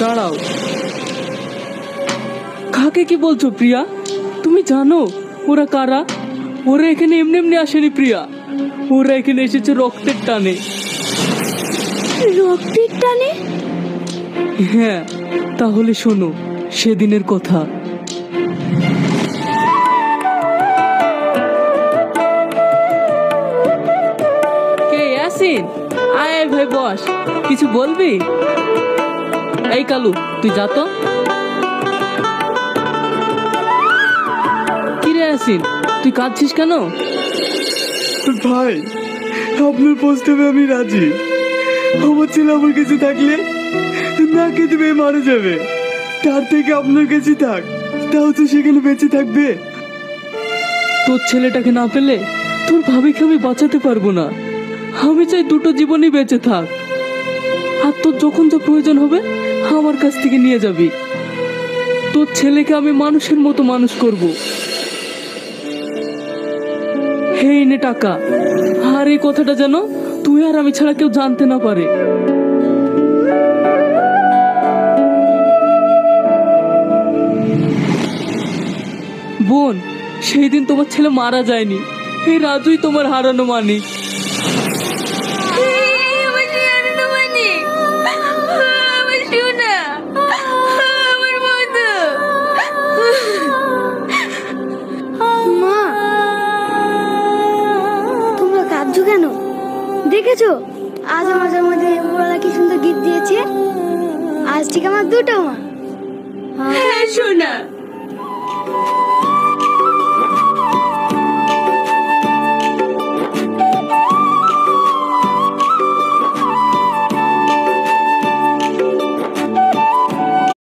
দাঁড়াও, কাকে কি বলছো প্রিয়া? তুমি জানো ওরা কারা? ওরা এখানে এমনি এমনি আসেনি প্রিয়া, ওরা এখানে এসেছে রক্তের টানে। রক্তের টানে? হ্যাঁ, তাহলে শোনো সেদিনের কথা। কে ইয়াসিন? আয় আয় ভাই বস, কিছু বলবি? এই কালু তুই যা তো। কিরে ইয়াসিন, তুই কাঁদছিস কেন? ভাই, আপনার প্রস্তাবে আমি রাজি। আমার ছেলে আমার কাছে থাকলে না খেতে পেয়ে মারা যাবে, তার থেকে আপনার কাছে থাক, তাও তো সেখানে বেঁচে থাকবে। তোর ছেলেটাকে না পেলে তোর ভাবিকে আমি বাঁচাতে পারবো না। আমি চাই দুটো জীবনই বেঁচে থাক, আর তোর যখন যা প্রয়োজন হবে আমার কাছ থেকে নিয়ে যাবি। তোর ছেলেকে আমি মানুষের মতো মানুষ করব। এই নে টাকা, আর এই কথাটা যেন তুই আর আমি ছাড়া কেউ জানতে না পারে। বোন, সেই দিন তোমার ছেলে মারা যায়নি, এই রাজুই তোমার হারানো মানিক। মা, তোমরা কাঁদছো কেন? দেখেছো আজ আমাদের মধ্যে ওরা কি সুন্দর গীত দিয়েছে। আজ ঠিক আমার দুটো মা। হ্যাঁ সোনা,